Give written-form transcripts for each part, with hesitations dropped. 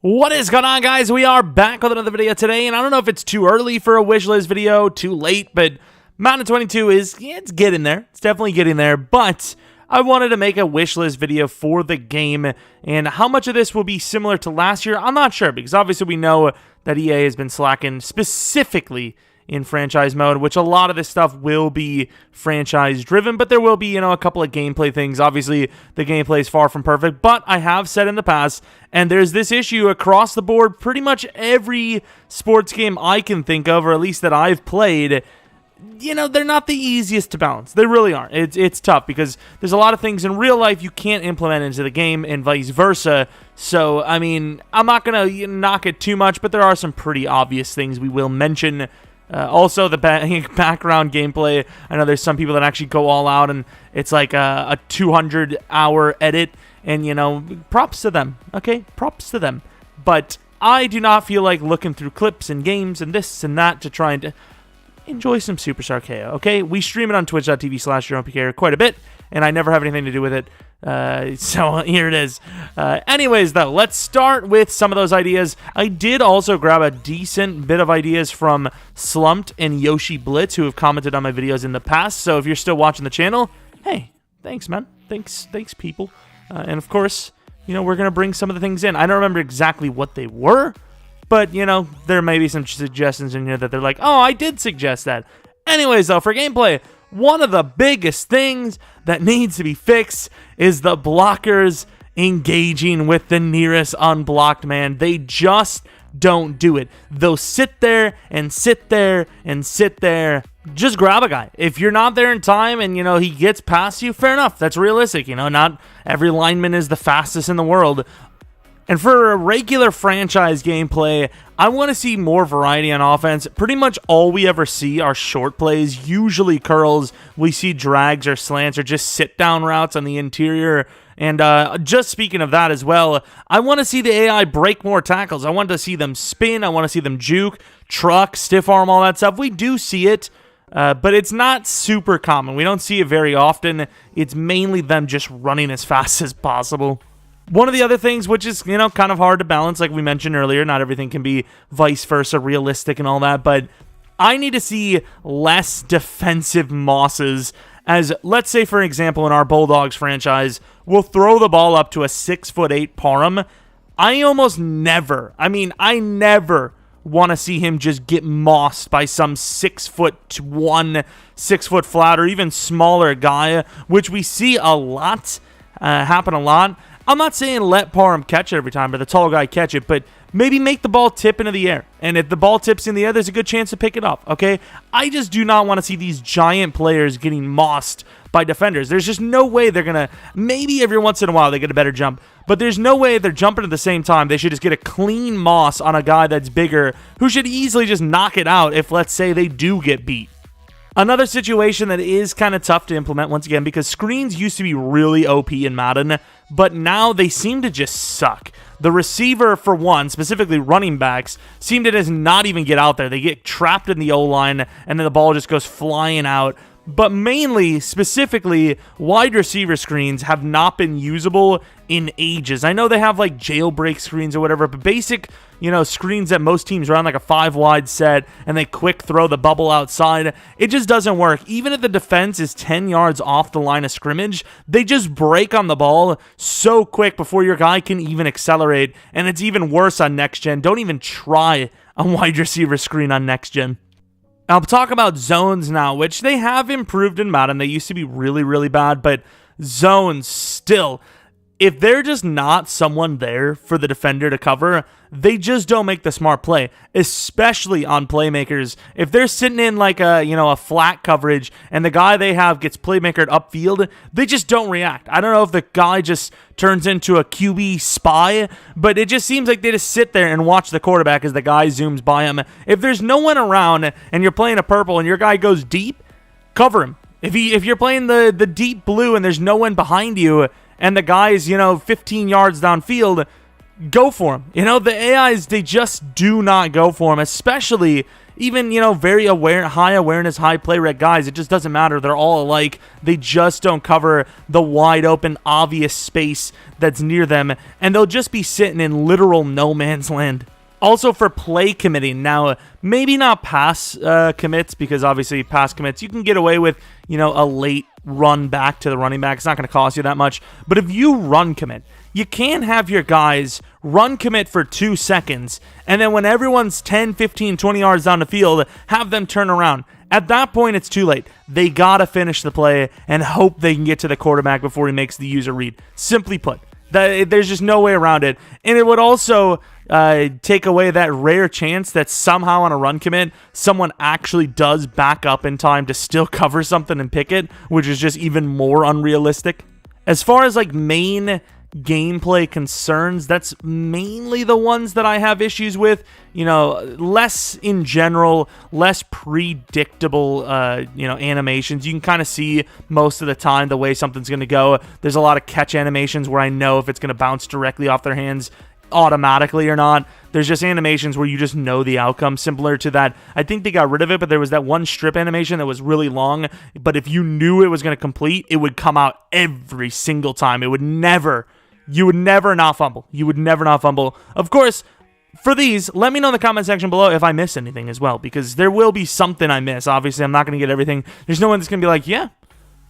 What is going on, guys? We are back with another video today, and I don't know if it's too early for a wishlist video, too late, but Madden 22 it's getting there. It's definitely getting there, but I wanted to make a wishlist video for the game, and how much of this will be similar to last year, I'm not sure, because obviously we know that EA has been slacking specifically in franchise mode, which a lot of this stuff will be franchise driven, but there will be, a couple of gameplay things. Obviously, the gameplay is far from perfect, but I have said in the past, and there's this issue across the board, pretty much every sports game I can think of, or at least that I've played, they're not the easiest to balance. They really aren't. It's tough because there's a lot of things in real life you can't implement into the game and vice versa. So, I'm not going to knock it too much, but there are some pretty obvious things we will mention. Also, the background gameplay, I know there's some people that actually go all out, and it's like a 200-hour edit, and, props to them, okay? Props to them. But I do not feel like looking through clips and games and this and that to try and enjoy some Superstar KO, okay? We stream it on twitch.tv/Jeromepkr quite a bit, and I never have anything to do with it. So here it is. Anyways, though, let's start with some of those ideas. I did also grab a decent bit of ideas from Slumped and Yoshi Blitz, who have commented on my videos in the past. So if you're still watching the channel, hey, thanks, man. Thanks, people. And of course, we're going to bring some of the things in. I don't remember exactly what they were, but, there may be some suggestions in here that they're like, oh, I did suggest that. Anyways, though, for gameplay, one of the biggest things that needs to be fixed is the blockers engaging with the nearest unblocked man. They just don't do it. They'll sit there and sit there and sit there. Just grab a guy. If you're not there in time and, he gets past you, fair enough. That's realistic. Not every lineman is the fastest in the world. And for a regular franchise gameplay, I want to see more variety on offense. Pretty much all we ever see are short plays, usually curls. We see drags or slants or just sit-down routes on the interior. And just speaking of that as well, I want to see the AI break more tackles. I want to see them spin. I want to see them juke, truck, stiff arm, all that stuff. We do see it, but it's not super common. We don't see it very often. It's mainly them just running as fast as possible. One of the other things, which is, kind of hard to balance, like we mentioned earlier, not everything can be vice versa realistic and all that, but I need to see less defensive mosses as, let's say, for example, in our Bulldogs franchise, we'll throw the ball up to a 6'8" Parham. I never want to see him just get mossed by some 6'1", 6 foot flat, or even smaller guy, which we see a lot, happen a lot. I'm not saying let Parham catch it every time, or the tall guy catch it, but maybe make the ball tip into the air. And if the ball tips in the air, there's a good chance to pick it up, okay? I just do not want to see these giant players getting mossed by defenders. There's just no way they're going to, maybe every once in a while they get a better jump, but there's no way they're jumping at the same time. They should just get a clean moss on a guy that's bigger, who should easily just knock it out if, let's say, they do get beat. Another situation that is kind of tough to implement, once again, because screens used to be really OP in Madden, but now they seem to just suck. The receiver, for one, specifically running backs, seem to just not even get out there. They get trapped in the O-line, and then the ball just goes flying out. But mainly, specifically, wide receiver screens have not been usable in ages. I know they have like jailbreak screens or whatever, but basic, screens that most teams run, like a 5-wide set, and they quick throw the bubble outside, it just doesn't work. Even if the defense is 10 yards off the line of scrimmage, they just break on the ball so quick before your guy can even accelerate, and it's even worse on next gen. Don't even try a wide receiver screen on next gen. I'll talk about zones now, which they have improved in Madden. They used to be really, really bad, but zones still, if they're just not someone there for the defender to cover, they just don't make the smart play, especially on playmakers. If they're sitting in like a flat coverage and the guy they have gets playmakered upfield, they just don't react. I don't know if the guy just turns into a QB spy, but it just seems like they just sit there and watch the quarterback as the guy zooms by him. If there's no one around and you're playing a purple and your guy goes deep, cover him. If you're playing the deep blue and there's no one behind you and the guy's 15 yards downfield, go for him. The AIs, they just do not go for him, especially even, very high awareness, high play rate guys. It just doesn't matter. They're all alike. They just don't cover the wide open, obvious space that's near them, and they'll just be sitting in literal no man's land. Also for play committing, now maybe not pass commits, because obviously pass commits you can get away with, a late run back to the running back. It's not going to cost you that much. But if you run commit, you can't have your guys run commit for 2 seconds, and then when everyone's 10, 15, 20 yards down the field, have them turn around. At that point, it's too late. They got to finish the play and hope they can get to the quarterback before he makes the user read. Simply put, there's just no way around it. And it would also take away that rare chance that somehow on a run commit, someone actually does back up in time to still cover something and pick it, which is just even more unrealistic. As far as main gameplay concerns, that's mainly the ones that I have issues with. Less in general, less predictable, animations. You can kind of see most of the time the way something's going to go. There's a lot of catch animations where I know if it's going to bounce directly off their hands automatically or not. There's just animations where you just know the outcome, similar to that. I think they got rid of it, but there was that one strip animation that was really long, but if you knew it was going to complete, it would come out every single time. You would never not fumble. You would never not fumble. Of course, for these, let me know in the comment section below if I miss anything as well, because there will be something I miss. Obviously, I'm not going to get everything. There's no one that's going to be like, yeah,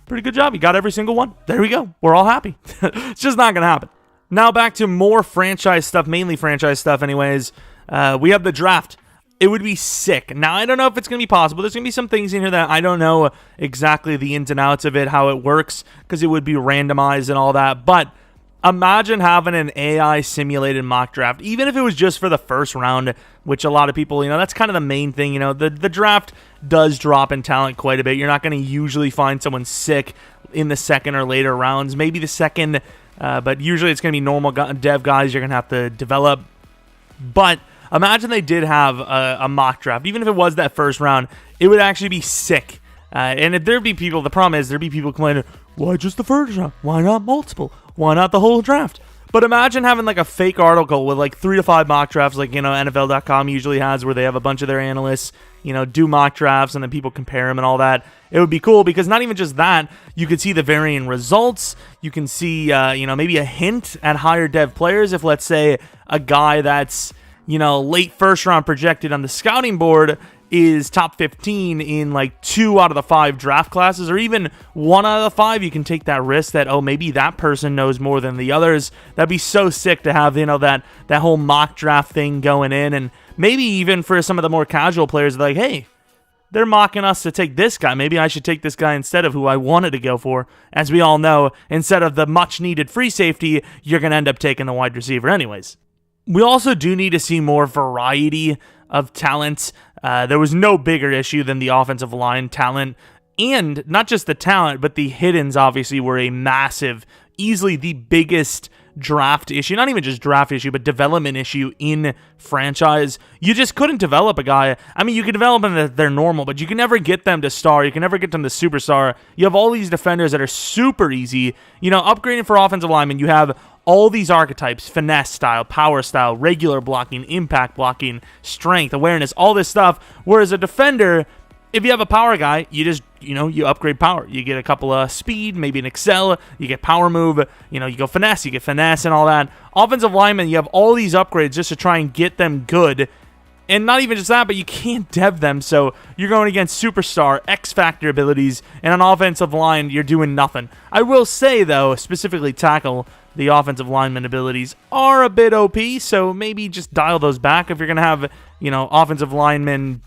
pretty good job. You got every single one. There we go. We're all happy. It's just not going to happen. Now back to more franchise stuff, mainly franchise stuff anyways. We have the draft. It would be sick. Now, I don't know if it's going to be possible. There's going to be some things in here that I don't know exactly the ins and outs of it, how it works, because it would be randomized and all that. But imagine having an AI simulated mock draft, even if it was just for the first round, which a lot of people, that's kind of the main thing. The draft does drop in talent quite a bit. You're not going to usually find someone sick in the second or later rounds, maybe the second, but usually it's going to be normal dev guys you're going to have to develop. But imagine they did have a mock draft. Even if it was that first round, it would actually be sick. And if there'd be people, the problem is there'd be people complaining, why just the first round? Why not multiple? Why not the whole draft? But imagine having a fake article with 3 to 5 mock drafts NFL.com usually has, where they have a bunch of their analysts, do mock drafts and then people compare them and all that. It would be cool, because not even just that, you could see the varying results. You can see, maybe a hint at higher dev players. If, let's say, a guy that's, late first round projected on the scouting board is top 15 in 2 out of the 5 draft classes, or even 1 out of the 5, you can take that risk that, oh, maybe that person knows more than the others. That'd be so sick to have, that whole mock draft thing going in. And maybe even for some of the more casual players, they're like, hey, they're mocking us to take this guy. Maybe I should take this guy instead of who I wanted to go for. As we all know, instead of the much needed free safety, you're going to end up taking the wide receiver anyways. We also do need to see more variety of talent. There was no bigger issue than the offensive line talent, and not just the talent, but the hiddens obviously were a massive, easily the biggest draft issue, not even just draft issue, but development issue in franchise. You just couldn't develop a guy. I mean, you could develop them that they're normal, but you can never get them to star. You can never get them to superstar. You have all these defenders that are super easy. Upgrading for offensive linemen, you have all these archetypes: finesse style, power style, regular blocking, impact blocking, strength, awareness, all this stuff. Whereas a defender, if you have a power guy, you just, you upgrade power. You get a couple of speed, maybe an excel, you get power move, you go finesse, you get finesse and all that. Offensive linemen, you have all these upgrades just to try and get them good. And not even just that, but you can't dev them, so you're going against superstar, X-Factor abilities, and on offensive line, you're doing nothing. I will say, though, specifically tackle, the offensive lineman abilities are a bit OP, so maybe just dial those back if you're going to have, offensive linemen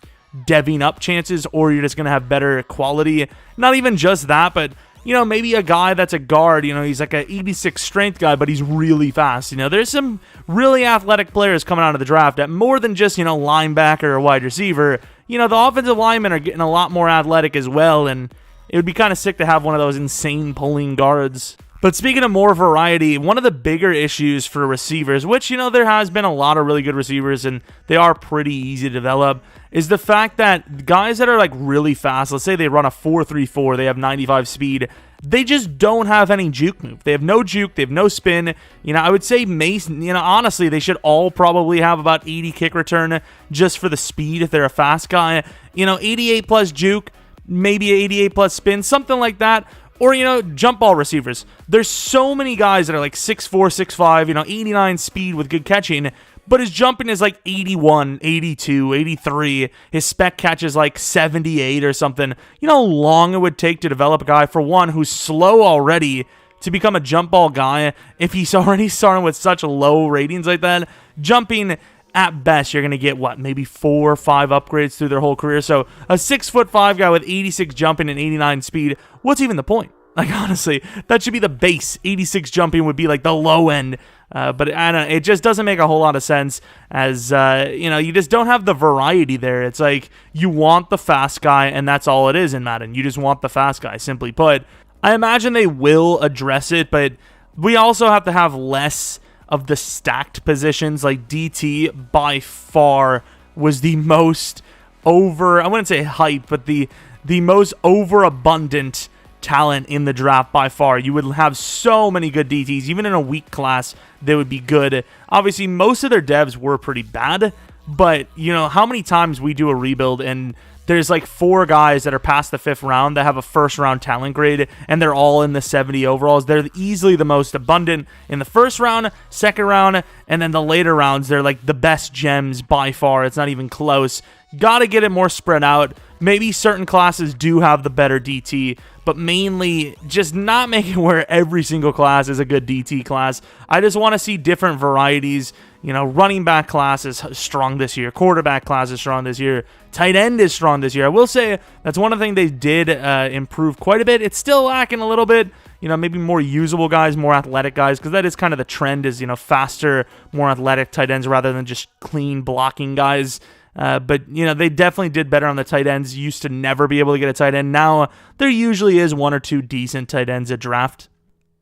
deving up chances, or you're just going to have better quality. Not even just that, but maybe a guy that's a guard, he's like an 86 strength guy, but he's really fast. There's some really athletic players coming out of the draft at more than just, linebacker or wide receiver. The offensive linemen are getting a lot more athletic as well, and it would be kind of sick to have one of those insane pulling guards. But speaking of more variety, one of the bigger issues for receivers, which, there has been a lot of really good receivers and they are pretty easy to develop, is the fact that guys that are really fast, let's say they run a 4.34, they have 95 speed, they just don't have any juke move. They have no juke, they have no spin. I would say Mason, honestly, they should all probably have about 80 kick return just for the speed if they're a fast guy. 88 plus juke, maybe 88 plus spin, something like that. Or, jump ball receivers. There's so many guys that are like 6'4", 6'5", 89 speed with good catching, but his jumping is like 81, 82, 83. His spec catch is like 78 or something. You know how long it would take to develop a guy, for one, who's slow already to become a jump ball guy if he's already starting with such low ratings like that? Jumping, at best, you're going to get, maybe 4 or 5 upgrades through their whole career. So a 6'5" guy with 86 jumping and 89 speed, what's even the point? Like, honestly, that should be the base. 86 jumping would be like the low end. But I don't know, it just doesn't make a whole lot of sense as, you just don't have the variety there. It's like you want the fast guy, and that's all it is in Madden. You just want the fast guy, simply put. I imagine they will address it, but we also have to have less of the stacked positions. Like DT by far was the most I wouldn't say hype, but the most overabundant talent in the draft by far. You would have so many good DTs. Even in a weak class, they would be good. Obviously, most of their devs were pretty bad, but how many times we do a rebuild and there's like 4 guys that are past the 5th round that have a first round talent grade, and they're all in the 70 overalls. They're easily the most abundant in the first round, second round, and then the later rounds, they're like the best gems by far. It's not even close. Got to get it more spread out. Maybe certain classes do have the better DT, but mainly just not make it where every single class is a good DT class. I just want to see different varieties. Running back class is strong this year. Quarterback class is strong this year. Tight end is strong this year. I will say that's one of the things they did improve quite a bit. It's still lacking a little bit. Maybe more usable guys, more athletic guys, because that is kind of the trend is, faster, more athletic tight ends rather than just clean blocking guys. But, they definitely did better on the tight ends. Used to never be able to get a tight end. Now, there usually is 1 or 2 decent tight ends at draft.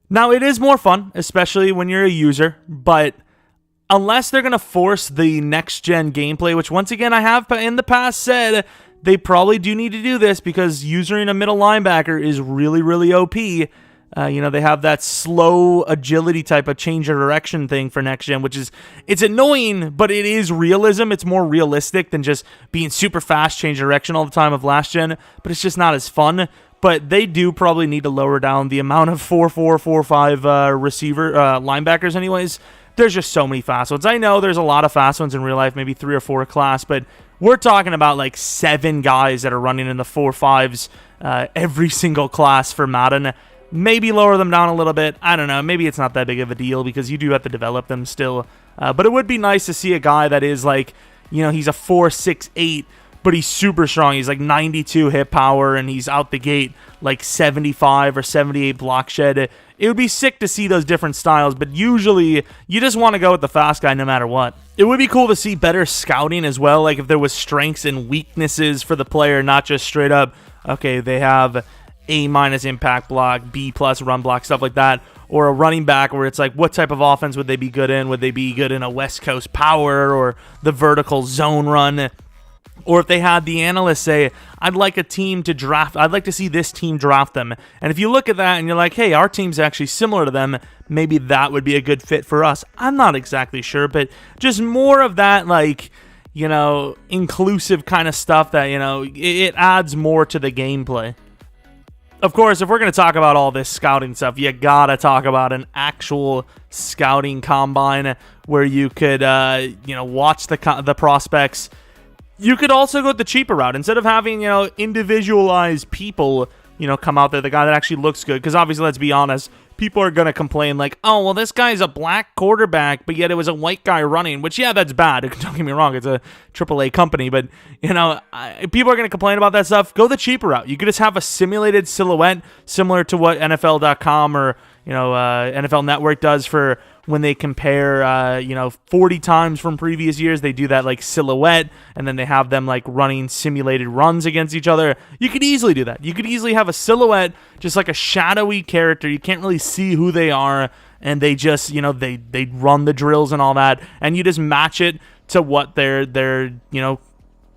Now, it is more fun, especially when you're a user, but unless they're going to force the next-gen gameplay, which, once again, I have in the past said they probably do need to do this because using a middle linebacker is really, really OP. They have that slow agility type of change of direction thing for next gen, which is, it's annoying, but it is realism. It's more realistic than just being super fast, change direction all the time of last gen, but it's just not as fun. But they do probably need to lower down the amount of 4-4, 4-5 receiver linebackers anyways. There's just so many fast ones. I know there's a lot of fast ones in real life, maybe 3 or 4 a class, but we're talking about like 7 guys that are running in the 4-5s every single class for Madden. Maybe lower them down a little bit. I don't know. Maybe it's not that big of a deal because you do have to develop them still. But it would be nice to see a guy that is like, he's a 4.68, but he's super strong. He's like 92 hit power, and he's out the gate like 75 or 78 block shed. It would be sick to see those different styles, but usually you just want to go with the fast guy no matter what. It would be cool to see better scouting as well, like if there was strengths and weaknesses for the player, not just straight up, okay, they have A- impact block, B+ run block, stuff like that, or a running back where it's like, what type of offense would they be good in? Would they be good in a West Coast power or the vertical zone run? Or if they had the analysts say, I'd like a team to draft, I'd like to see this team draft them. And if you look at that and you're like, hey, our team's actually similar to them, maybe that would be a good fit for us. I'm not exactly sure, but just more of that, like, inclusive kind of stuff that, it adds more to the gameplay. Of course, if we're going to talk about all this scouting stuff, you got to talk about an actual scouting combine where you could, watch the prospects. You could also go the cheaper route. Instead of having, individualized people, come out there, the guy that actually looks good. Because obviously, let's be honest, people are going to complain like, oh, well, this guy's a black quarterback, but yet it was a white guy running. Which, yeah, that's bad. Don't get me wrong. It's a AAA company. But, people are going to complain about that stuff. Go the cheaper route. You could just have a simulated silhouette similar to what NFL.com or, NFL Network does for when they compare, 40 times from previous years. They do that like silhouette, and then they have them like running simulated runs against each other. You could easily do that. You could easily have a silhouette, just like a shadowy character. You can't really see who they are, and they just, they run the drills and all that, and you just match it to what their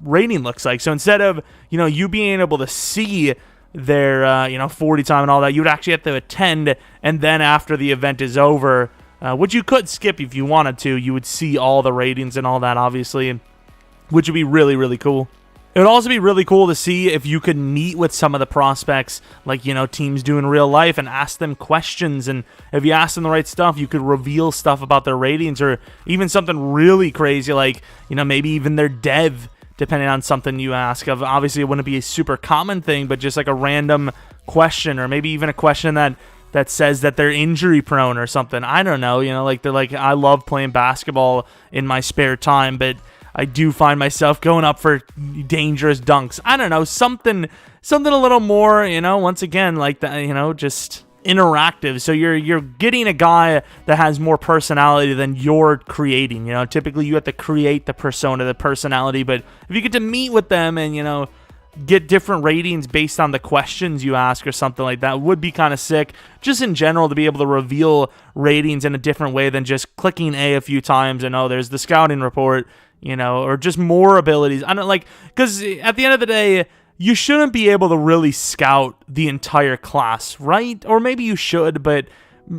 rating looks like. So instead of, you being able to see their 40 time and all that. You would actually have to attend, and then after the event is over, which you could skip if you wanted to, you would see all the ratings and all that, obviously, which would be really, really cool. It would also be really cool to see if you could meet with some of the prospects, like, teams do in real life, and ask them questions. And if you ask them the right stuff, you could reveal stuff about their ratings, or even something really crazy, like, maybe even their dev, depending on something you ask of. Obviously, it wouldn't be a super common thing, but just like a random question, or maybe even a question that says that they're injury prone or something. I don't know, like they're like, I love playing basketball in my spare time, but I do find myself going up for dangerous dunks. I don't know, something a little more, once again, like that, just interactive. So you're getting a guy that has more personality than you're creating. Typically you have to create the persona, the personality, but if you get to meet with them and, get different ratings based on the questions you ask or something like that, would be kind of sick. Just in general, to be able to reveal ratings in a different way than just clicking a few times and, there's the scouting report, or just more abilities. I don't like, because at the end of the day, you shouldn't be able to really scout the entire class, right? Or maybe you should, but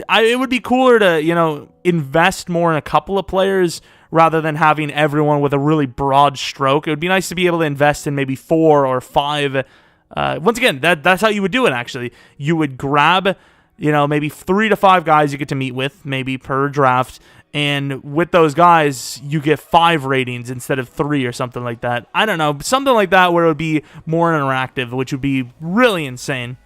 it would be cooler to, invest more in a couple of players rather than having everyone with a really broad stroke. It would be nice to be able to invest in maybe 4 or 5. Once again, that's how you would do it, actually. You would grab, maybe 3 to 5 guys you get to meet with, maybe per draft, and with those guys, you get 5 ratings instead of 3 or something like that. I don't know, something like that where it would be more interactive, which would be really insane.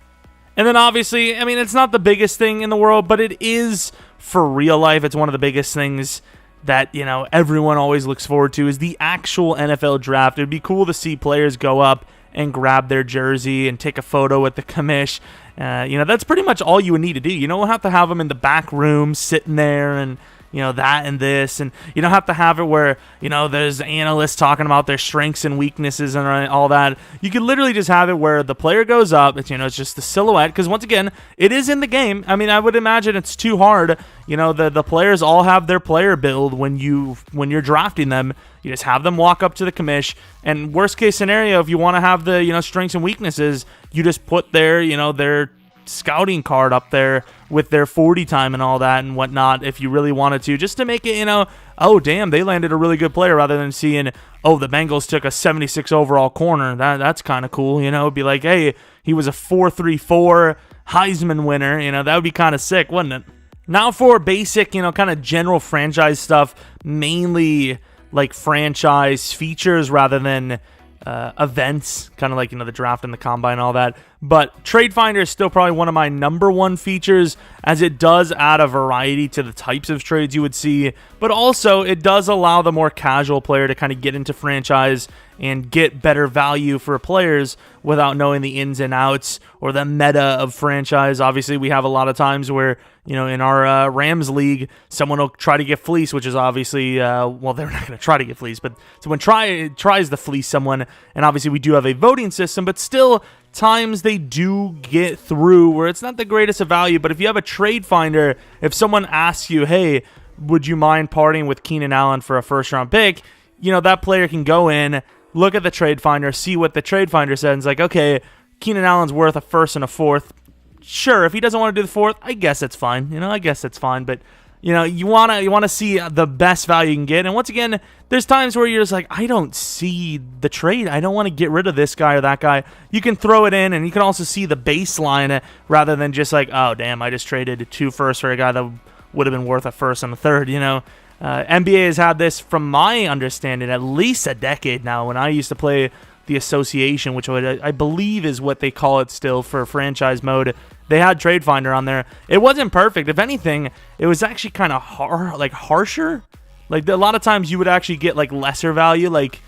And then obviously, it's not the biggest thing in the world, but it is for real life. It's one of the biggest things that, everyone always looks forward to, is the actual NFL draft. It would be cool to see players go up and grab their jersey and take a photo with the commish. That's pretty much all you would need to do. You don't have to have them in the back room sitting there and, that and this, and you don't have to have it where, there's analysts talking about their strengths and weaknesses and all that. You could literally just have it where the player goes up, it's, it's just the silhouette, because once again, it is in the game. I would imagine it's too hard. The players all have their player build when you're drafting them. You just have them walk up to the commish, and worst case scenario, if you want to have the, strengths and weaknesses, you just put their scouting card up there with their 40 time and all that and whatnot, if you really wanted to, just to make it, oh damn, they landed a really good player, rather than seeing, oh, the Bengals took a 76 overall corner. That's kind of cool. It'd be like, hey, he was a 4.34 Heisman winner. That would be kind of sick, wouldn't it? Now for basic, kind of general franchise stuff, mainly like franchise features rather than events, kind of like, the draft and the combine and all that. But Trade Finder is still probably one of my number one features, as it does add a variety to the types of trades you would see, but also it does allow the more casual player to kind of get into franchise and get better value for players without knowing the ins and outs or the meta of franchise. Obviously, we have a lot of times where, in our Rams league, someone will try to get fleece, which is obviously, well, they're not going to try to get fleece, but someone tries to fleece someone, and obviously we do have a voting system, but still, times they do get through where it's not the greatest of value. But if you have a Trade Finder, if someone asks you, hey, would you mind parting with Keenan Allen for a first-round pick, that player can go in, look at the Trade Finder, see what the Trade Finder says, and it's like, okay, Keenan Allen's worth a first and a fourth. Sure, if he doesn't want to do the fourth, I guess it's fine. I guess it's fine. But, you want to see the best value you can get. And once again, there's times where you're just like, I don't see the trade. I don't want to get rid of this guy or that guy. You can throw it in, and you can also see the baseline rather than just like, oh, damn, I just traded 2 firsts for a guy that would have been worth a first and a third, NBA has had this, from my understanding, at least a decade now. When I used to play the association, which I believe is what they call it still for franchise mode, they had Trade Finder on there. It wasn't perfect. If anything, it was actually kind of harsher. Like, a lot of times you would actually get like lesser value. Like,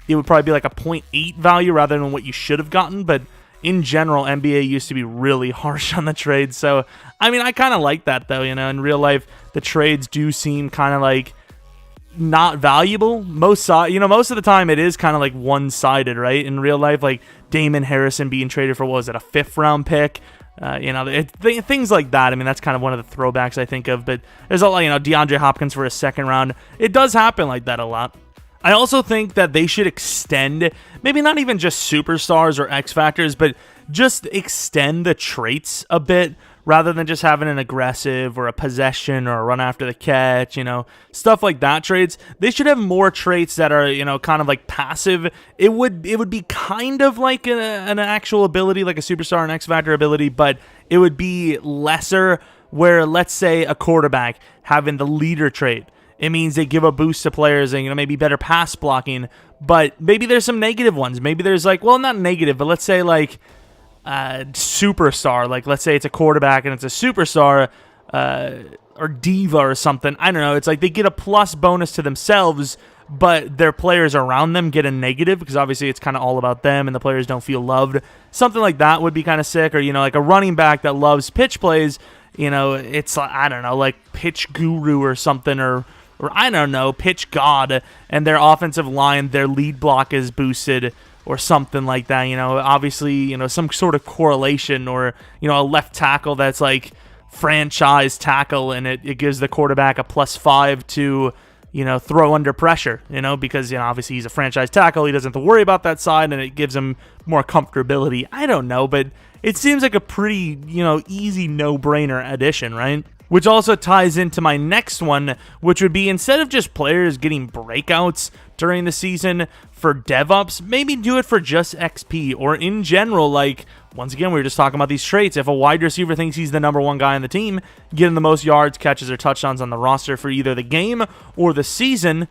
it would probably be like a 0.8 value rather than what you should have gotten. But in general, NBA used to be really harsh on the trades. So, I kind of like that, though. In real life, the trades do seem kind of like not valuable. Most of the time it is kind of like one-sided, right? In real life, like Damon Harrison being traded for, what was it, a 5th round pick? Things like that. That's kind of one of the throwbacks I think of, but there's a lot, DeAndre Hopkins for a 2nd round. It does happen like that a lot. I also think that they should extend, maybe not even just superstars or X Factors, but just extend the traits a bit rather than just having an aggressive or a possession or a run after the catch, stuff like that traits. They should have more traits that are, kind of like passive. It would be kind of like an actual ability, like a superstar and X Factor ability, but it would be lesser, where let's say a quarterback having the leader trait. It means they give a boost to players and, maybe better pass blocking, but maybe there's some negative ones. Maybe there's not negative, but let's say superstar, let's say it's a quarterback and it's a superstar, or diva or something. I don't know. It's like they get a plus bonus to themselves, but their players around them get a negative because obviously it's kind of all about them and the players don't feel loved. Something like that would be kind of sick. Or, like a running back that loves pitch plays, it's, I don't know, like pitch guru or something, or I don't know, pitch god, and their offensive line, their lead block is boosted or something like that. Obviously, some sort of correlation, or, a left tackle that's like franchise tackle, and it gives the quarterback a +5 to, throw under pressure, because, obviously he's a franchise tackle. He doesn't have to worry about that side, and it gives him more comfortability. I don't know, but it seems like a pretty, easy no-brainer addition, right? Which also ties into my next one, which would be, instead of just players getting breakouts during the season for DevOps, maybe do it for just XP, or in general, once again, we were just talking about these traits. If a wide receiver thinks he's the #1 guy on the team, getting the most yards, catches, or touchdowns on the roster for either the game or the season,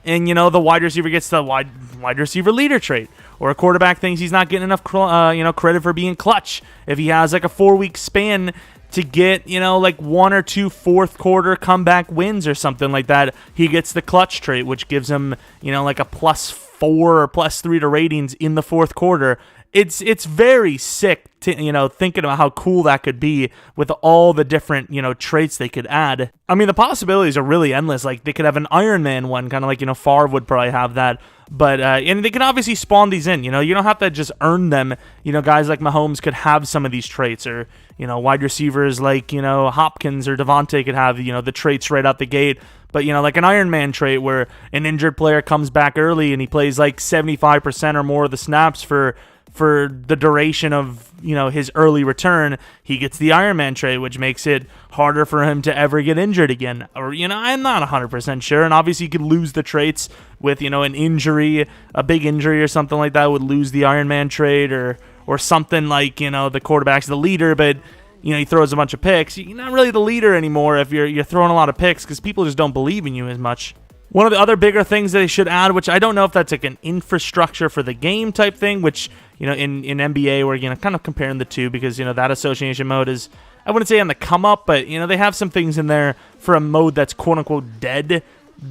and, the wide receiver gets the wide receiver leader trait. Or a quarterback thinks he's not getting enough, credit for being clutch. If he has a 4-week span to get, 1 or 2 fourth quarter comeback wins or something like that, he gets the clutch trait, which gives him, a +4 or +3 to ratings in the fourth quarter. It's very sick to, thinking about how cool that could be with all the different, traits they could add. I mean, the possibilities are really endless. Like, they could have an Iron Man one, kind of like, Favre would probably have that. But, and they can obviously spawn these in, you don't have to just earn them. Guys like Mahomes could have some of these traits, or, wide receivers like, Hopkins or Devontae could have, the traits right out the gate. But, like an Iron Man trait where an injured player comes back early and he plays 75% or more of the snaps for the duration of, his early return, he gets the Iron Man trait, which makes it harder for him to ever get injured again. Or, I'm not 100% sure. And obviously you could lose the traits with, an injury, a big injury or something like that would lose the Iron Man trait, or something like, the quarterback's the leader, but, he throws a bunch of picks. You're not really the leader anymore if you're throwing a lot of picks, because people just don't believe in you as much. One of the other bigger things that they should add, which I don't know if that's like an infrastructure for the game type thing, which, in NBA we're, kind of comparing the two, because, that association mode is, I wouldn't say on the come up, but, they have some things in there for a mode that's quote unquote dead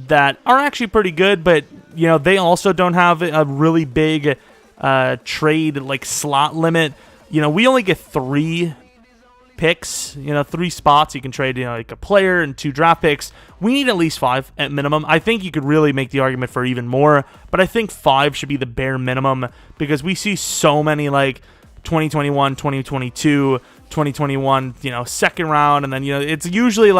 that are actually pretty good, but, they also don't have a really big trade slot limit. We only get 3 picks, 3 spots you can trade, like a player and 2 draft picks. We need at least 5 at minimum. I think you could really make the argument for even more, but I think 5 should be the bare minimum, because we see so many 2021, 2022, 2021, second round, and then, it's usually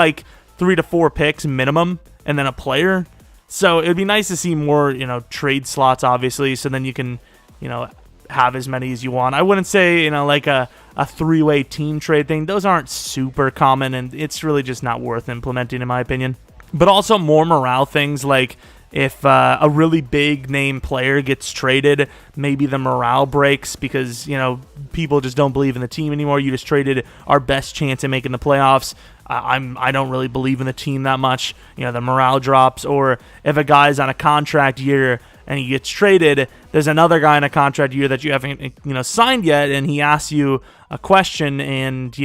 3 to 4 picks minimum, and then a player. So it'd be nice to see more, trade slots, obviously, so then you can, have as many as you want. I wouldn't say, a 3-way team trade thing. Those aren't super common, and it's really just not worth implementing, in my opinion. But also more morale things, like if a really big name player gets traded, maybe the morale breaks because, people just don't believe in the team anymore. You just traded our best chance at making the playoffs. I don't really believe in the team that much. The morale drops. Or if a guy's on a contract year and he gets traded, there's another guy in a contract year that you haven't, signed yet, and he asks you a question, and,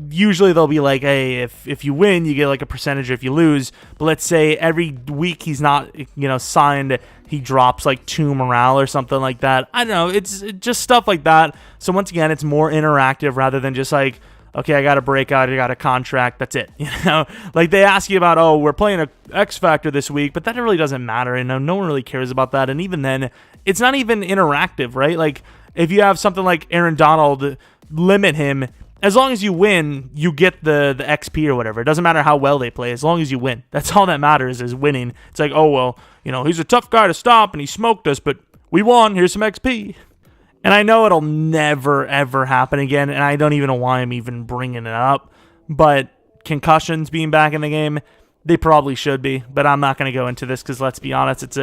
usually they'll be like, hey, if you win, you get a percentage if you lose. But let's say every week he's not, signed, he drops 2 morale or something like that. I don't know. It's just stuff like that. So once again, it's more interactive rather than just okay, I got a breakout, I got a contract, that's it. They ask you about, oh, we're playing a X Factor this week, but that really doesn't matter, and no one really cares about that. And even then, it's not even interactive, right? If you have something like Aaron Donald, limit him. As long as you win, you get the XP or whatever. It doesn't matter how well they play, as long as you win. That's all that matters, is winning. It's oh, well, he's a tough guy to stop, and he smoked us, but we won, here's some XP. And I know it'll never, ever happen again, and I don't even know why I'm even bringing it up, but concussions being back in the game, they probably should be, but I'm not going to go into this because let's be honest,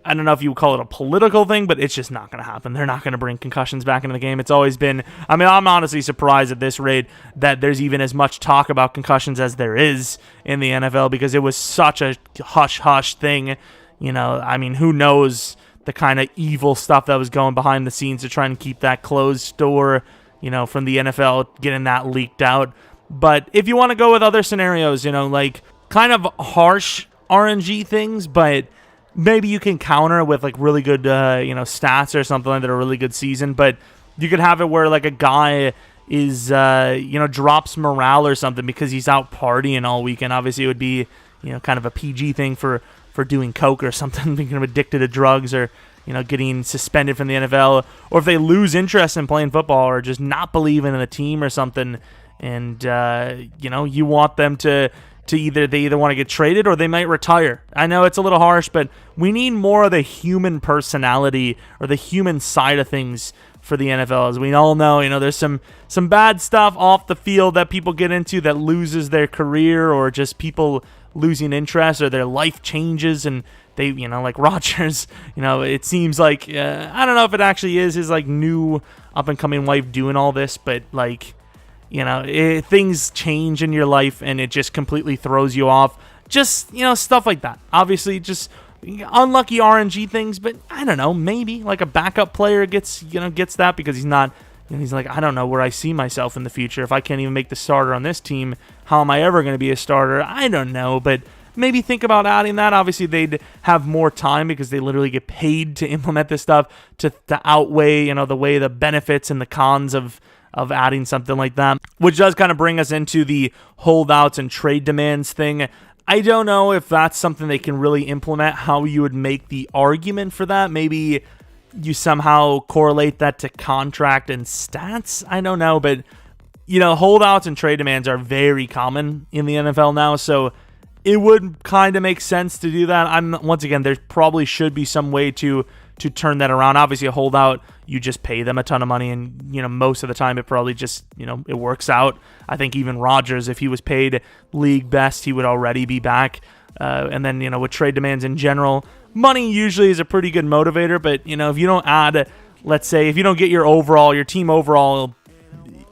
I don't know if you would call it a political thing, but it's just not going to happen. They're not going to bring concussions back into the game. It's always been, I'm honestly surprised at this rate that there's even as much talk about concussions as there is in the NFL because it was such a hush-hush thing. Who knows the kind of evil stuff that was going behind the scenes to try and keep that closed door, from the NFL, getting that leaked out. But if you want to go with other scenarios, like kind of harsh RNG things, but maybe you can counter with like really good, stats or something like that, a really good season. But you could have it where like a guy is, drops morale or something because he's out partying all weekend. Obviously, it would be, kind of a PG thing for doing coke or something, becoming addicted to drugs or, getting suspended from the NFL. Or if they lose interest in playing football or just not believing in the team or something, and, you want them to either want to get traded or they might retire. I know it's a little harsh, but we need more of the human personality or the human side of things for the NFL. As we all know, there's some bad stuff off the field that people get into that loses their career or just people losing interest or their life changes and they, like Rodgers, it seems like, I don't know if it actually is his like new up and coming wife doing all this, but like, things change in your life and it just completely throws you off. Just, stuff like that. Obviously, just unlucky RNG things, but I don't know, maybe like a backup player gets that because he's not, he's like, I don't know where I see myself in the future. If I can't even make the starter on this team, how am I ever going to be a starter? I don't know, but maybe think about adding that. Obviously, they'd have more time because they literally get paid to implement this stuff to outweigh, the benefits and the cons of adding something like that, which does kind of bring us into the holdouts and trade demands thing. I don't know if that's something they can really implement, how you would make the argument for that. Maybe you somehow correlate that to contract and stats. I don't know, but, holdouts and trade demands are very common in the NFL now, so it would kind of make sense to do that. Once again, there probably should be some way to turn that around. Obviously, a holdout, you just pay them a ton of money, and most of the time it probably just it works out. I think even Rodgers, if he was paid league best, he would already be back. And then with trade demands in general, money usually is a pretty good motivator. But if you don't add, let's say, if you don't get your team overall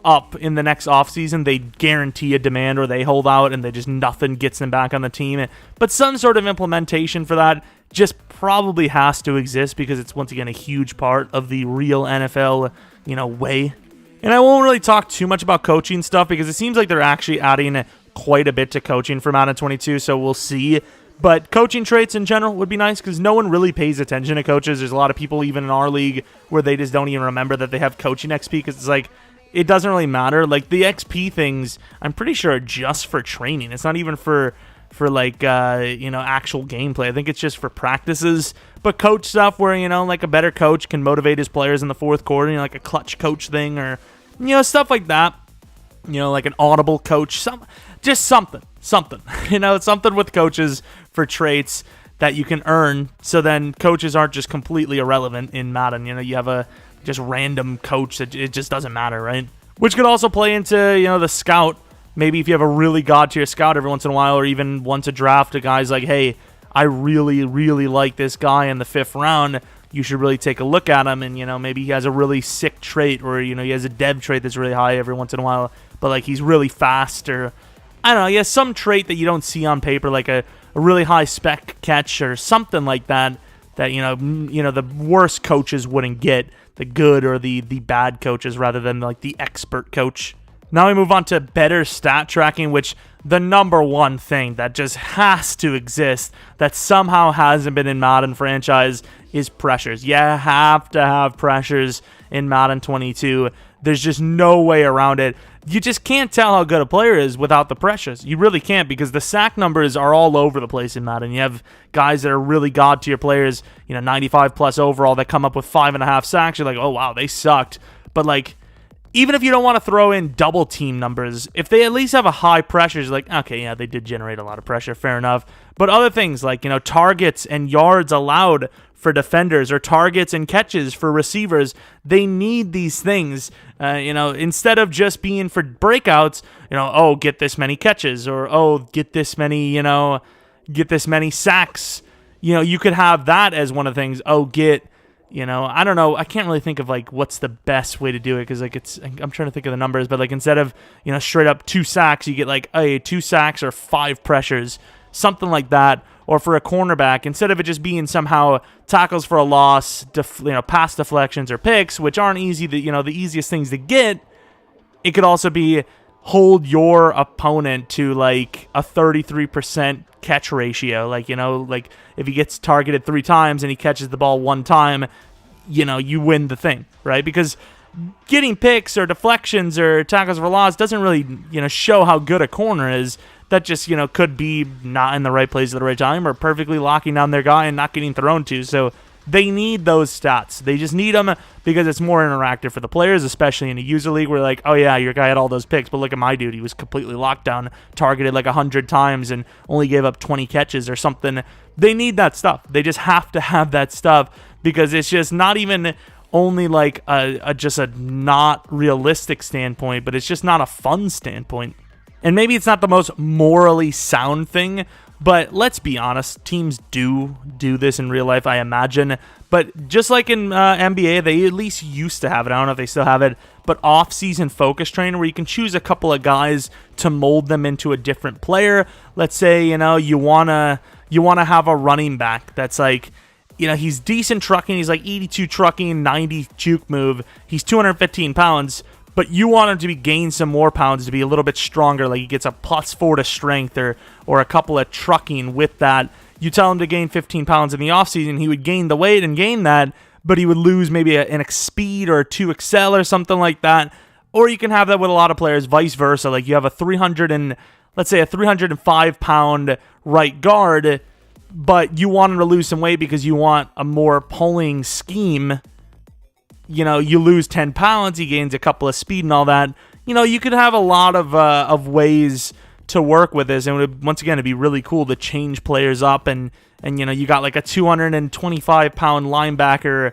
up in the next offseason, they guarantee a demand or they hold out and nothing gets them back on the team. But some sort of implementation for that just probably has to exist because it's once again a huge part of the real NFL, way. And I won't really talk too much about coaching stuff because it seems like they're actually adding quite a bit to coaching for Madden 22, so we'll see. But coaching traits in general would be nice because no one really pays attention to coaches. There's a lot of people even in our league where they just don't even remember that they have coaching XP because it's like, it doesn't really matter. Like the XP things, I'm pretty sure are just for training. It's not even for like, actual gameplay. I think it's just for practices. But coach stuff where, like a better coach can motivate his players in the fourth quarter, like a clutch coach thing or, stuff like that. Like an audible coach, something, something with coaches for traits that you can earn. So then coaches aren't just completely irrelevant in Madden. You have a just random coach that it just doesn't matter, right? Which could also play into, the scout. Maybe if you have a really god-tier scout every once in a while, or even once a draft, a guy's like, hey, I really, really like this guy in the 5th round. You should really take a look at him. And, maybe he has a really sick trait or, he has a dev trait that's really high every once in a while, but like he's really fast or, I don't know, he has some trait that you don't see on paper, like a really high spec catch or something like that, the worst coaches wouldn't get, the good or the bad coaches rather than like the expert coach. Now we move on to better stat tracking, which the number one thing that just has to exist that somehow hasn't been in Madden franchise is pressures. You have to have pressures in Madden 22. There's just no way around it. You just can't tell how good a player is without the pressures. You really can't because the sack numbers are all over the place in Madden. You have guys that are really god-tier players, 95 plus overall that come up with 5.5 sacks. You're like, oh, wow, they sucked. But like, even if you don't want to throw in double team numbers, if they at least have a high pressure, it's like, okay, yeah, they did generate a lot of pressure, fair enough. But other things like, targets and yards allowed for defenders, or targets and catches for receivers, they need these things, instead of just being for breakouts, oh, get this many catches, or, oh, get this many sacks. You could have that as one of the things. Oh, I don't know. I can't really think of what's the best way to do it, because I'm trying to think of the numbers, but instead of straight up 2 sacks, you get 2 sacks or 5 pressures, something like that. Or for a cornerback, instead of it just being somehow tackles for a loss, pass deflections or picks, which aren't easy, the easiest things to get, it could also be hold your opponent to a 33% catch ratio. If he gets targeted 3 times and he catches the ball 1 time, you win the thing, right? Because getting picks or deflections or tackles for loss doesn't really, show how good a corner is. That just, could be not in the right place at the right time, or perfectly locking down their guy and not getting thrown to. So they need those stats. They just need them because it's more interactive for the players, especially in a user league where oh yeah, your guy had all those picks, but look at my dude. He was completely locked down, targeted 100 times and only gave up 20 catches or something. They need that stuff. They just have to have that stuff, because it's just not even only just a not realistic standpoint, but it's just not a fun standpoint. And maybe it's not the most morally sound thing, but let's be honest, teams do this in real life, I imagine. But just like in NBA, they at least used to have it. I don't know if they still have it, but off-season focus training where you can choose a couple of guys to mold them into a different player. Let's say, you wanna have a running back that's he's decent trucking. He's 82 trucking, 90 juke move. He's 215 pounds. But you want him to gain some more pounds to be a little bit stronger, he gets a +4 to strength or a couple of trucking with that. You tell him to gain 15 pounds in the offseason, he would gain the weight and gain that, but he would lose maybe an speed or a 2 excel or something like that. Or you can have that with a lot of players, vice versa. You have a 305-pound right guard, but you want him to lose some weight because you want a more pulling scheme. You lose 10 pounds, he gains a couple of speed and all that. You could have a lot of ways to work with this, and once again, it'd be really cool to change players up, and you got a 225-pound linebacker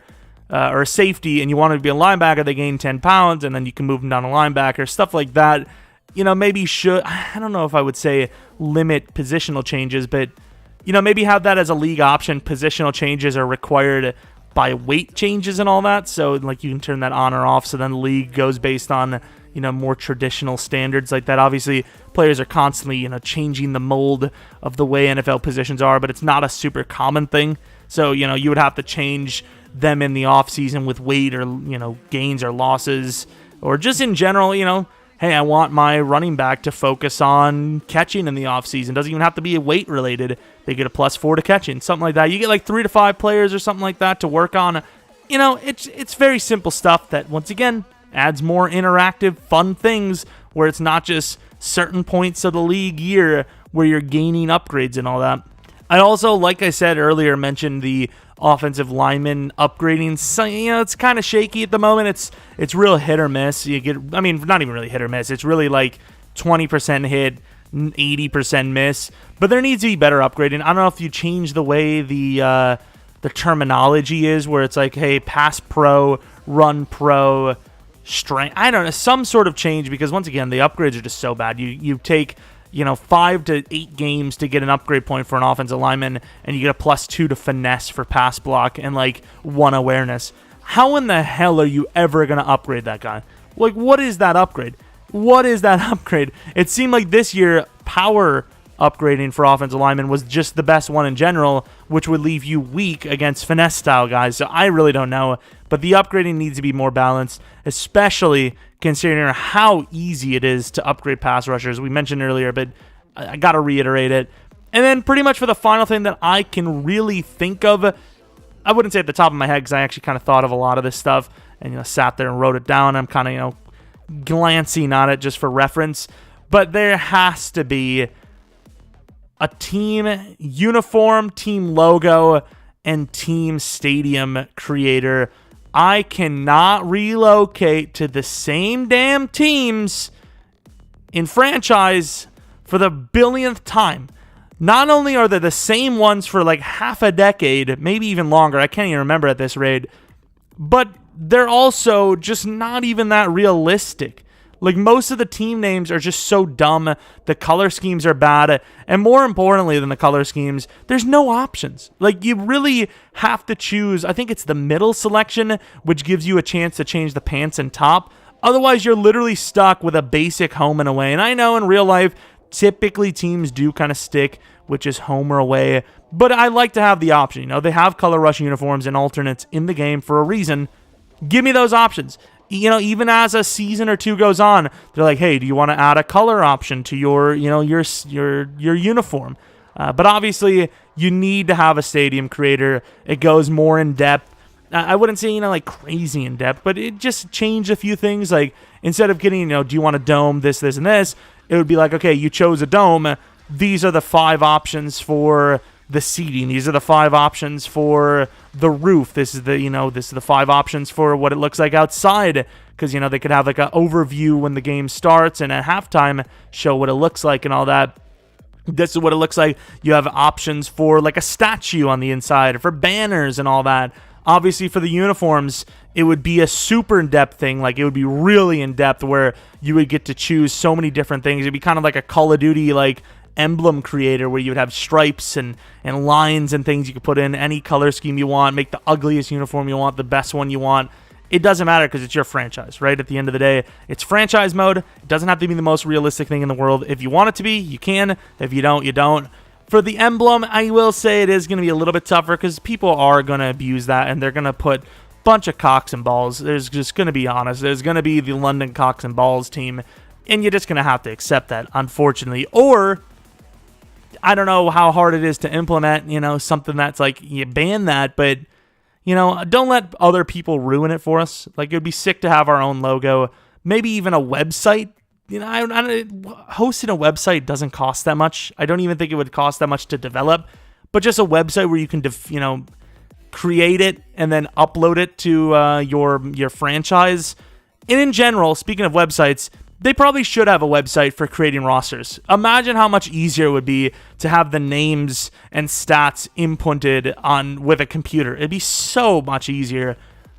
or a safety, and you want him to be a linebacker, they gain 10 pounds, and then you can move him down to linebacker, stuff like that. Maybe I don't know if I would say limit positional changes, but maybe have that as a league option. Positional changes are required by weight changes and all that, so you can turn that on or off, so then the league goes based on more traditional standards like that. Obviously players are constantly changing the mold of the way NFL positions are, but it's not a super common thing, so you would have to change them in the off season with weight or gains or losses, or just in general hey, I want my running back to focus on catching in the offseason. Doesn't even have to be weight related. They get a +4 to catching, something like that. You get 3 to 5 players or something like that to work on. It's very simple stuff that, once again, adds more interactive, fun things where it's not just certain points of the league year where you're gaining upgrades and all that. I also, like I said earlier, mentioned the offensive lineman upgrading. So, it's kind of shaky at the moment. It's real hit or miss. Not even really hit or miss. It's really 20% hit, 80% miss. But there needs to be better upgrading. I don't know if you change the way the terminology is, where it's hey, pass pro, run pro, strength. I don't know, some sort of change, because once again, the upgrades are just so bad. You take 5 to 8 games to get an upgrade point for an offensive lineman, and you get a +2 to finesse for pass block and 1 awareness. How in the hell are you ever going to upgrade that guy? What is that upgrade? What is that upgrade? It seemed like this year, power upgrading for offensive linemen was just the best one in general, which would leave you weak against finesse style guys. So I really don't know, but the upgrading needs to be more balanced, especially considering how easy it is to upgrade pass rushers. We mentioned earlier, but I got to reiterate it. And then pretty much for the final thing that I can really think of, I wouldn't say at the top of my head, because I actually kind of thought of a lot of this stuff and sat there and wrote it down. I'm kind of glancing on it just for reference, but there has to be a team uniform, team logo, and team stadium creator I cannot relocate to the same damn teams in franchise for the billionth time. Not only are they the same ones for like half a decade, maybe even longer, I can't even remember at this rate, but they're also just not even that realistic. Like, most of the team names are just so dumb. The color schemes are bad. And more importantly than the color schemes, there's no options. Like, you really have to choose. I think it's the middle selection, which gives you a chance to change the pants and top. Otherwise, you're literally stuck with a basic home and away. And I know in real life, typically teams do kind of stick with just home or away. But I like to have the option. You know, they have color rush uniforms and alternates in the game for a reason. Give me those options. You know, even as a season or two goes on, they're like, hey, do you want to add a color option to your, you know, your uniform? But obviously, you need to have a stadium creator. It goes more in depth. I wouldn't say, you know, like crazy in depth, but it just changed a few things. Like, instead of getting, you know, do you want a dome, this, and this, it would be like, okay, you chose a dome. These are the 5 options for the seating. These are the 5 options for the roof. This is the 5 options for what it looks like outside, because, you know, they could have like an overview when the game starts and at halftime show what it looks like and all that. This is what it looks like. You have options for like a statue on the inside, for banners and all that. Obviously, for the uniforms, it would be a super in-depth thing. Like, it would be really in-depth where you would get to choose so many different things. It'd be kind of like a Call of Duty, like, emblem creator where you would have stripes and lines and things you could put in any color scheme you want, make the ugliest uniform you want, the best one you want. It doesn't matter because it's your franchise, right? At the end of the day, it's franchise mode. It doesn't have to be the most realistic thing in the world. If you want it to be, you can. If you don't, you don't. For the emblem, I will say it is going to be a little bit tougher because people are going to abuse that and they're going to put a bunch of cocks and balls. There's just going to be honest. There's going to be the London Cocks and Balls team, and you're just going to have to accept that, unfortunately. Or, I don't know how hard it is to implement, you know, something that's like, you ban that, but, you know, don't let other people ruin it for us. Like, it would be sick to have our own logo, maybe even a website. You know, hosting a website doesn't cost that much. I don't even think it would cost that much to develop, but just a website where you can, you know, create it and then upload it to your franchise. And in general, speaking of websites, they probably should have a website for creating rosters. Imagine how much easier it would be to have the names and stats inputted on with a computer. It'd be so much easier.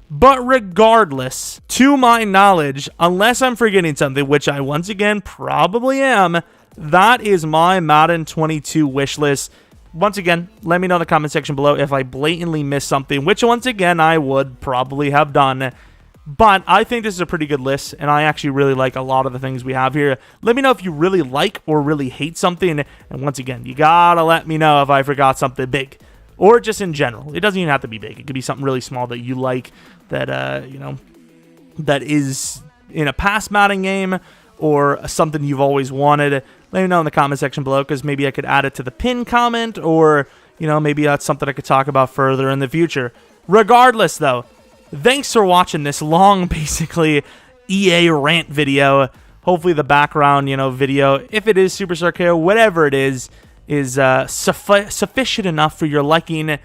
But regardless, to my knowledge, unless I'm forgetting something, which I once again probably am, that is my Madden 22 wish list. Once again, let me know in the comment section below if I blatantly missed something, which once again I would probably have done. But I think this is a pretty good list, and I actually really like a lot of the things we have here. Let me know if you really like or really hate something. And once again, you gotta let me know if I forgot something big. Or just in general. It doesn't even have to be big. It could be something really small that you like, that, you know, that is in a past Madden game or something you've always wanted. Let me know in the comment section below, because maybe I could add it to the pinned comment, or, you know, maybe that's something I could talk about further in the future. Regardless, though, thanks for watching this long, basically, EA rant video. Hopefully the background, you know, video, if it is Superstar KO, whatever it is sufficient enough for your liking.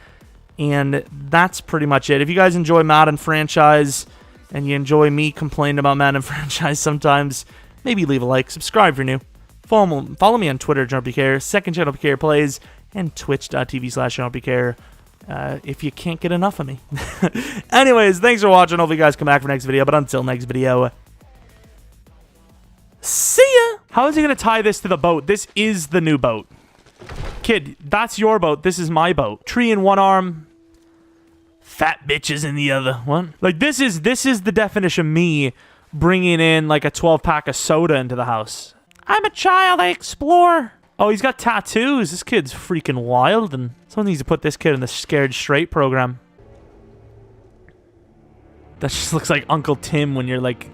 And that's pretty much it. If you guys enjoy Madden franchise and you enjoy me complaining about Madden franchise sometimes, maybe leave a like, subscribe if you're new. Follow me on Twitter, Jeromepkr, second channel Jeromepkr Plays, and twitch.tv/Jeromepkr if you can't get enough of me. Anyways, thanks for watching. Hopefully you guys come back for next video. But until next video, see ya! How is he going to tie this to the boat? This is the new boat. Kid, that's your boat. This is my boat. Tree in one arm, fat bitches in the other. What? Like, this is the definition of me bringing in like a 12-pack of soda into the house. I'm a child. I explore. Oh, he's got tattoos. This kid's freaking wild, and someone needs to put this kid in the Scared Straight program. That just looks like Uncle Tim when you're like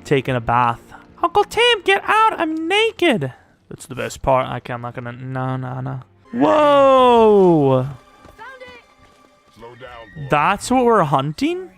taking a bath. Uncle Tim, get out! I'm naked. That's the best part. I'm not gonna. No. Whoa! Found it. Slow down, boy. That's what we're hunting?